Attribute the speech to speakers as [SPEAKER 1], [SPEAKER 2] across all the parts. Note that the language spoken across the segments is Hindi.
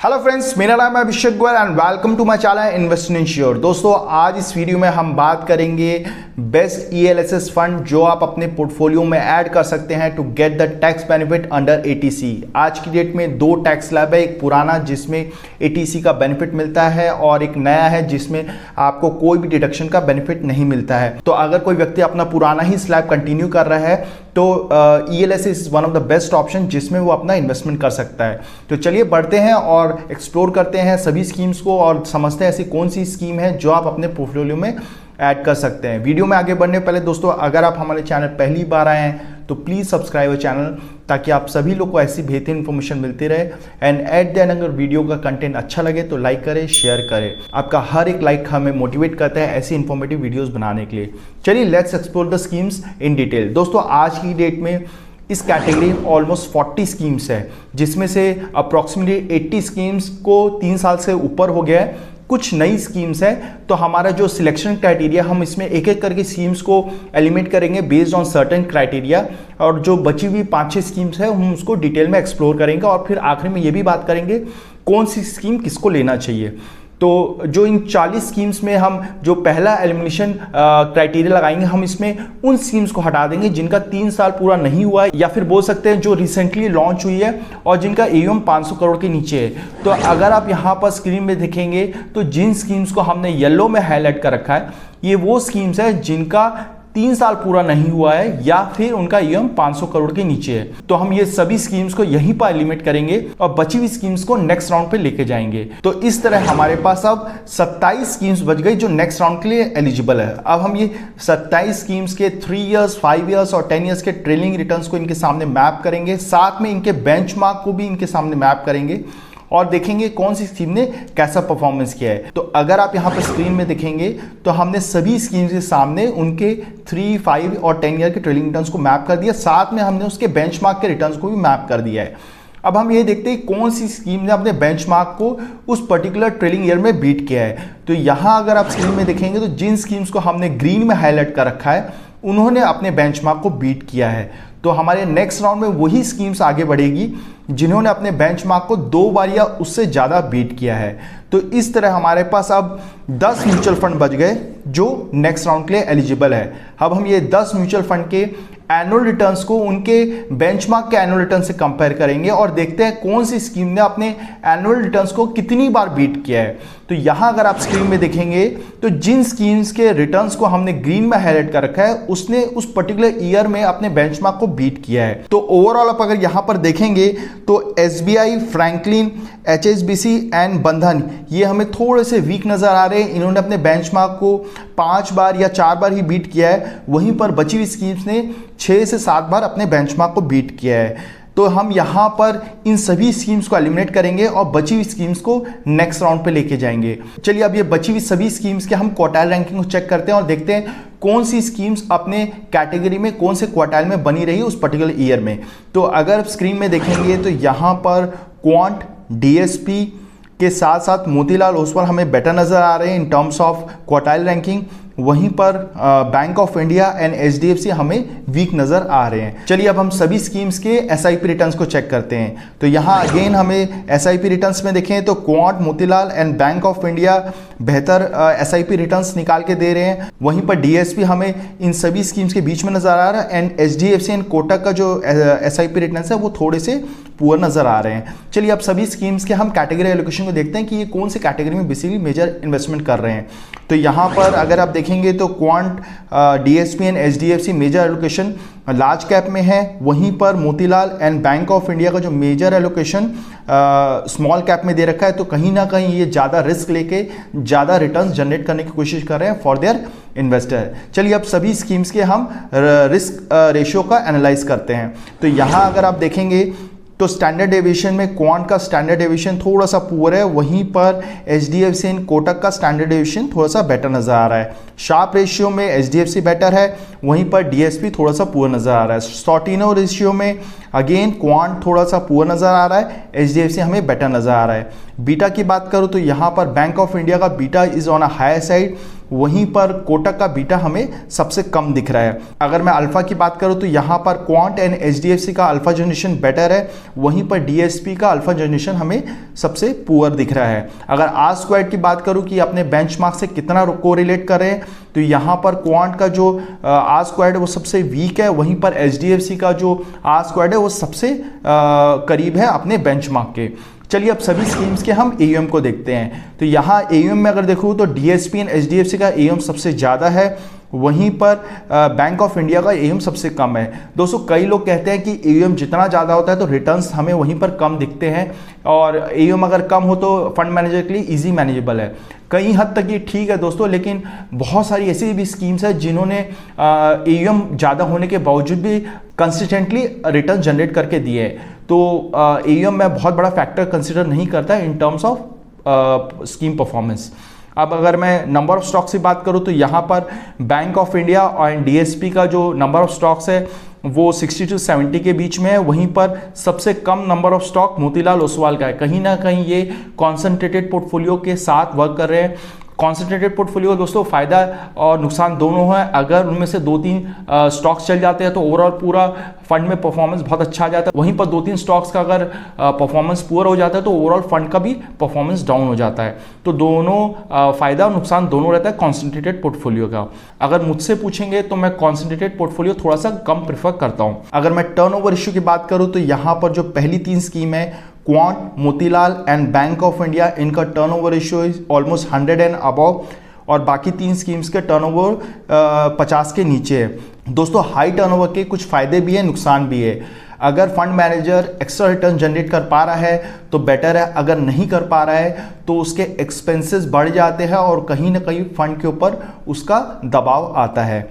[SPEAKER 1] हेलो फ्रेंड्स, मेरा नाम है Abhishek Goyal and welcome to my channel invest in sure. दोस्तों, आज इस वीडियो में हम बात करेंगे बेस्ट ईएलएसएस फंड जो आप अपने पोर्टफोलियो में ऐड कर सकते हैं to get the tax benefit under eighty C. आज की डेट में दो टैक्स स्लैब है, एक पुराना जिसमें एटीसी का बेनिफिट मिलता है और एक नया है जिसमें आपको कोई भी डिडक्शन का बेनिफिट नहीं मिलता है। तो अगर कोई व्यक्ति अपना पुराना ही स्लैब कंटिन्यू कर रहा है तो ELSS is one of the best option जिसमें वो अपना इन्वेस्टमेंट कर सकता है। तो चलिए बढ़ते हैं और एक्सप्लोर करते हैं सभी स्कीम्स को और समझते हैं ऐसी कौन सी स्कीम है जो आप अपने पोर्टफोलियो में ऐड कर सकते हैं। वीडियो में आगे बढ़ने पहले दोस्तों, अगर आप हमारे चैनल पहली बार आए हैं तो प्लीज़ सब्सक्राइब चैनल ताकि आप सभी लोग को ऐसी बेहतरीन इन्फॉर्मेशन मिलती रहे। एंड एट द एंड अगर वीडियो का कंटेंट अच्छा लगे तो लाइक करें, शेयर करें। आपका हर एक लाइक हमें मोटिवेट करता है ऐसी इन्फॉर्मेटिव वीडियोस बनाने के लिए। चलिए let's explore the schemes in detail. दोस्तों, आज की डेट में इस कैटेगरी में ऑलमोस्ट 40 स्कीम्स है, जिसमें से अप्रॉक्सीमेटली 80 स्कीम्स को 3 साल से ऊपर हो गया है। कुछ नई स्कीम्स है, तो हमारा जो सिलेक्शन क्राइटेरिया, हम इसमें एक एक करके स्कीम्स को एलिमिनेट करेंगे बेस्ड ऑन सर्टेन क्राइटेरिया, और जो बची हुई 5-6 स्कीम्स है हम उसको डिटेल में एक्सप्लोर करेंगे और फिर आखिर में ये भी बात करेंगे कौन सी स्कीम किसको लेना चाहिए। तो जो इन 40 स्कीम्स में हम जो पहला एलिमिनेशन क्राइटेरिया लगाएंगे, हम इसमें उन स्कीम्स को हटा देंगे जिनका 3 साल पूरा नहीं हुआ है, या फिर बोल सकते हैं जो रिसेंटली लॉन्च हुई है और जिनका AUM 500 करोड़ के नीचे है। तो अगर आप यहाँ पर स्क्रीन में देखेंगे तो जिन स्कीम्स को हमने येलो में हाईलाइट कर रखा है, ये वो स्कीम्स है जिनका 3 साल पूरा नहीं हुआ है या फिर उनका AUM 500 करोड़ के नीचे है। तो हम ये सभी स्कीम्स को यहीं पर एलिमिनेट करेंगे और बची हुई स्कीम्स को नेक्स्ट राउंड पे लेके जाएंगे। तो इस तरह हमारे पास अब 27 स्कीम्स बच गई जो नेक्स्ट राउंड के लिए एलिजिबल है। अब हम ये 27 स्कीम्स के 3 इयर्स, 5 इयर्स और 10 इयर्स के ट्रेलिंग रिटर्न्स को इनके सामने मैप करेंगे, साथ में इनके बेंचमार्क को भी इनके सामने मैप करेंगे और देखेंगे कौन सी स्कीम ने कैसा परफॉर्मेंस किया है। तो अगर आप यहाँ पर स्क्रीन में देखेंगे तो हमने सभी स्कीम्स के सामने उनके 3, 5 और 10 ईयर के ट्रेलिंग रिटर्न्स को मैप कर दिया, साथ में हमने उसके बेंचमार्क के रिटर्न्स को भी मैप कर दिया है। अब हम ये देखते हैं कौन सी स्कीम ने अपने बेंचमार्क को उस पर्टिकुलर ट्रेलिंग ईयर में बीट किया है। तो यहाँ अगर आप स्क्रीन में देखेंगे तो जिन स्कीम्स को हमने ग्रीन में हाईलाइट कर रखा है उन्होंने अपने बेंचमार्क को बीट किया है। तो हमारे नेक्स्ट राउंड में वही स्कीम्स आगे बढ़ेगी जिन्होंने अपने बेंचमार्क को 2 बार या उससे ज़्यादा बीट किया है। तो इस तरह हमारे पास अब 10 म्यूचुअल फंड बच गए जो नेक्स्ट राउंड के लिए एलिजिबल है। अब हम ये 10 म्यूचुअल फंड के एनुअल रिटर्न्स को उनके बेंचमार्क के एनुअल रिटर्न से कंपेयर करेंगे और देखते हैं कौन सी स्कीम ने अपने एनुअल रिटर्न्स को कितनी बार बीट किया है। तो यहाँ अगर आप स्क्रीन में देखेंगे तो जिन स्कीम्स के रिटर्न्स को हमने ग्रीन में हाईलाइट कर रखा है उसने उस पर्टिकुलर ईयर में अपने बेंचमार्क को बीट किया है। तो ओवरऑल आप अगर यहाँ पर देखेंगे तो SBI, फ्रैंकलिन, HSBC एंड बंधन ये हमें थोड़े से वीक नजर आ रहे हैं। इन्होंने अपने बेंचमार्क को 5 बार या 4 बार ही बीट किया है, वहीं पर बची हुई स्कीम्स ने 6 से 7 बार अपने बेंचमार्क को बीट किया है। तो हम यहाँ पर इन सभी स्कीम्स को एलिमिनेट करेंगे और बची हुई स्कीम्स को नेक्स्ट राउंड पे लेके जाएंगे। चलिए अब ये बची हुई सभी स्कीम्स के हम क्वार्टाइल रैंकिंग को चेक करते हैं और देखते हैं कौन सी स्कीम्स अपने कैटेगरी में कौन से क्वार्टाइल में बनी रही है उस पर्टिकुलर ईयर में। तो अगर स्क्रीन में देखेंगे तो यहाँ पर क्वांट, DSP के साथ साथ मोतीलाल ओसवाल हमें बेटर नज़र आ रहे हैं in terms of quartile ranking, वहीं पर bank of India and HDFC हमें वीक नज़र आ रहे हैं। चलिए अब हम सभी स्कीम्स के SIP रिटर्न्स को चेक करते हैं। तो यहाँ अगेन हमें SIP रिटर्न्स में देखें तो quant, Motilal and bank of India बेहतर SIP रिटर्न्स निकाल के दे रहे हैं, वहीं पर DSP हमें इन सभी स्कीम्स के बीच में नज़र आ रहा है एंड HDFC एंड कोटक का जो SIP रिटर्न्स है वो थोड़े से पुअर नज़र आ रहे हैं। चलिए अब सभी स्कीम्स के हम कैटेगरी एलोकेशन को देखते हैं कि ये कौन से कैटेगरी में बेसिकली मेजर इन्वेस्टमेंट कर रहे हैं। तो यहाँ पर अगर आप देखेंगे तो Quant, DSP and HDFC major allocation large cap में है, वहीं पर Motilal and bank of India का जो मेजर एलोकेशन स्मॉल कैप में दे रखा है। तो कहीं ना कहीं ये ज़्यादा रिस्क लेके ज़्यादा रिटर्न्स जनरेट करने की कोशिश कर रहे हैं फॉर देयर इन्वेस्टर। चलिए अब सभी स्कीम्स के हम रिस्क रेशियो का एनालाइज करते हैं। तो यहाँ अगर आप देखेंगे तो स्टैंडर्ड डेविएशन में क्वांट का स्टैंडर्ड डेविएशन थोड़ा सा पुअर है, वहीं पर HDFC एंड कोटक का स्टैंडर्ड डेविएशन थोड़ा सा बेटर नजर आ रहा है। शार्प रेशियो में HDFC बेटर है, वहीं पर DSP थोड़ा सा पुअर नज़र आ रहा है। सॉर्टिनो रेशियो में अगेन क्वांट थोड़ा सा पुअर नज़र आ रहा है, HDFC हमें बेटर नज़र आ रहा है। बीटा की बात करूँ तो यहाँ पर बैंक ऑफ इंडिया का beta is on a higher side, वहीं पर कोटक का बीटा हमें सबसे कम दिख रहा है। अगर मैं अल्फा की बात करूं तो यहाँ पर क्वांट एंड HDFC का अल्फा जनरेशन बेटर है, वहीं पर DSP का अल्फा जनरेशन हमें सबसे पुअर दिख रहा है। अगर आर स्क्वायर्ड की बात करूं कि अपने बेंचमार्क से कितना कोरिलेट कर रहे हैं, तो यहाँ पर क्वांट का जो आर स्क्वायर्ड है वो सबसे वीक है, वहीं पर HDFC का जो आर स्क्वायर्ड है वो सबसे करीब है अपने बेंचमार्क के। चलिए अब सभी स्कीम्स के हम AUM को देखते हैं। तो यहाँ AUM में अगर देखूँ तो DSP एंड HDFC का AUM सबसे ज़्यादा है, वहीं पर बैंक ऑफ इंडिया का AUM सबसे कम है। दोस्तों कई लोग कहते हैं कि AUM जितना ज़्यादा होता है तो रिटर्न्स हमें वहीं पर कम दिखते हैं, और AUM अगर कम हो तो फंड मैनेजर के लिए ईजी मैनेजेबल है। कई हद तक ये ठीक है दोस्तों, लेकिन बहुत सारी ऐसी भी स्कीम्स है जिन्होंने AUM ज़्यादा होने के बावजूद भी कंसिस्टेंटली रिटर्न जनरेट करके दिए हैं। तो AUM में बहुत बड़ा फैक्टर कंसिडर नहीं करता in terms of scheme performance. अब अगर मैं नंबर ऑफ स्टॉक्स की बात करूं तो यहाँ पर बैंक ऑफ इंडिया और DSP का जो नंबर ऑफ स्टॉक्स है वो 60 to 70 के बीच में है, वहीं पर सबसे कम number of stock Motilal Oswal का है। कहीं ना कहीं ये कॉन्सेंट्रेटेड पोर्टफोलियो के साथ वर्क कर रहे हैं। कॉन्सेंट्रेटेड पोर्टफोलियो दोस्तों फायदा और नुकसान दोनों है। अगर उनमें से 2-3 स्टॉक्स चल जाते हैं तो ओवरऑल पूरा फंड में परफॉर्मेंस बहुत अच्छा आ जाता है, वहीं पर 2-3 स्टॉक्स का अगर परफॉर्मेंस पुअर हो जाता है तो ओवरऑल फंड का भी परफॉर्मेंस डाउन हो जाता है। तो दोनों फायदा और नुकसान दोनों रहता है कॉन्सेंट्रेटेड पोर्टफोलियो का। अगर मुझसे पूछेंगे तो मैं कॉन्सेंट्रेटेड पोर्टफोलियो थोड़ा सा कम प्रेफर करता हूँ। अगर मैं टर्नओवर रेशियो की बात करूँ तो यहाँ पर जो पहली 3 स्कीम है Quant, Motilal and bank of India, इनका turnover ratio is almost 100 and above, और बाकी 3 स्कीम्स के टर्नओवर 50 के नीचे है। दोस्तों हाई टर्नओवर के कुछ फायदे भी हैं, नुकसान भी है। अगर fund manager extra return generate कर पा रहा है तो बेटर है, अगर नहीं कर पा रहा है तो उसके एक्सपेंसेस बढ़ जाते हैं और कहीं ना कहीं फंड के ऊपर उसका दबाव आता है।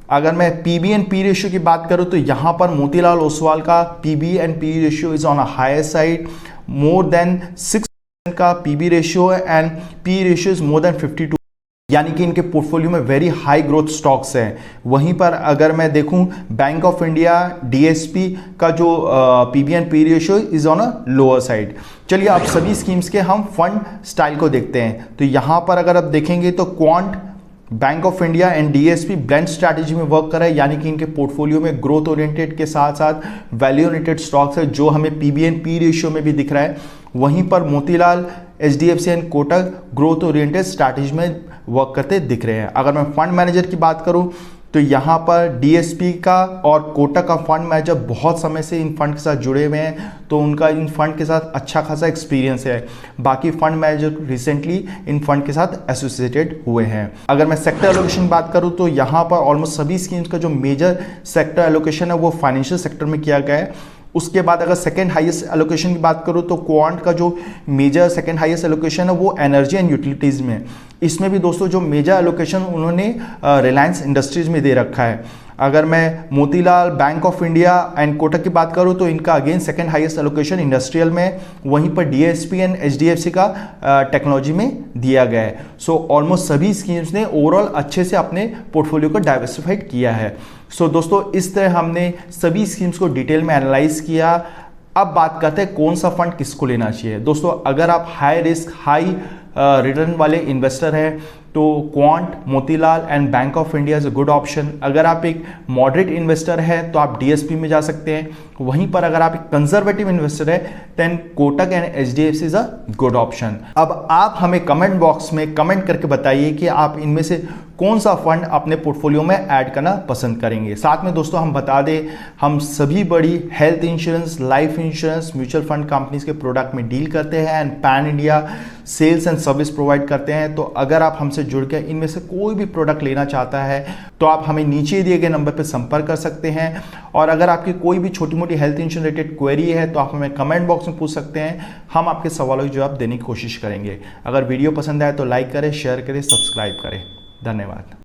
[SPEAKER 1] अगर मैं PB एंड P रेशियो की बात करूं तो यहाँ पर मोतीलाल ओसवाल का PB and P ratio is on a higher side, more than 6% का PB रेशियो है and P ratio is more than 52, यानी कि इनके पोर्टफोलियो में वेरी हाई ग्रोथ स्टॉक्स हैं। वहीं पर अगर मैं देखूं बैंक ऑफ इंडिया DSP का जो PB and P ratio is on a lower side. चलिए अब सभी स्कीम्स के हम फंड स्टाइल को देखते हैं। तो यहाँ पर अगर आप देखेंगे तो quant, bank of India and DSP blend strategy में वर्क कर रहा है, यानी कि इनके पोर्टफोलियो में ग्रोथ ओरिएंटेड के साथ साथ वैल्यू ओरिएंटेड स्टॉक्स है, जो हमें PB एंड P रेशियो में भी दिख रहा है। वहीं पर Motilal, HDFC and Kotak growth oriented strategy में वर्क करते दिख रहे हैं। अगर मैं फंड मैनेजर की बात करूं तो यहाँ पर DSP का और कोटक का फंड मैनेजर बहुत समय से इन फंड के साथ जुड़े हुए हैं, तो उनका इन फंड के साथ अच्छा खासा एक्सपीरियंस है। बाकी fund manager recently in fund के साथ एसोसिएटेड हुए हैं। अगर मैं सेक्टर एलोकेशन की बात करूँ तो यहाँ पर ऑलमोस्ट सभी स्कीम्स का जो मेजर सेक्टर एलोकेशन है वो फाइनेंशियल सेक्टर में किया गया है। उसके बाद अगर सेकेंड हाईएस्ट एलोकेशन की बात करूँ तो क्वांट का जो मेजर सेकेंड हाईएस्ट एलोकेशन है वो एनर्जी एंड यूटिलिटीज़ में। इसमें भी दोस्तों जो मेजर एलोकेशन उन्होंने रिलायंस इंडस्ट्रीज़ में दे रखा है। अगर मैं Motilal, bank of India and Kotak की बात करूं तो इनका again second highest allocation industrial में, वहीं पर DSP एंड HDFC का टेक्नोलॉजी में दिया गया है। सो ऑलमोस्ट सभी स्कीम्स ने ओवरऑल अच्छे से अपने पोर्टफोलियो को डाइवर्सिफाइड किया है। सो दोस्तों इस तरह हमने सभी स्कीम्स को डिटेल में एनालाइज किया। अब बात करते हैं कौन सा फंड किसको लेना चाहिए। दोस्तों अगर आप हाई रिस्क हाई रिटर्न वाले इन्वेस्टर हैं तो quant, Motilal and bank of India is a good option. अगर आप एक मॉडरेट इन्वेस्टर हैं तो आप DSP में जा सकते हैं। वहीं पर अगर आप एक कंजर्वेटिव इन्वेस्टर है then Kotak and HDFC is a good option. अब आप हमें कमेंट बॉक्स में कमेंट करके बताइए कि आप इनमें से कौन सा फंड अपने पोर्टफोलियो में ऐड करना पसंद करेंगे। साथ में दोस्तों हम बता दें हम सभी बड़ी health insurance, life insurance, mutual fund companies के प्रोडक्ट में डील करते हैं and pan India sales and service provide करते हैं। तो अगर आप हमसे जुड़ के इनमें से कोई भी प्रोडक्ट लेना चाहता है तो आप हमें नीचे दिए गए नंबर पर संपर्क कर सकते हैं। और अगर आपकी कोई भी छोटी मोटी हेल्थ इंश्योरेंस रिलेटेड क्वेरी है तो आप हमें कमेंट बॉक्स में पूछ सकते हैं, हम आपके सवालों के जवाब देने की कोशिश करेंगे। अगर वीडियो पसंद आए तो लाइक करें, शेयर करें, सब्सक्राइब करें। धन्यवाद।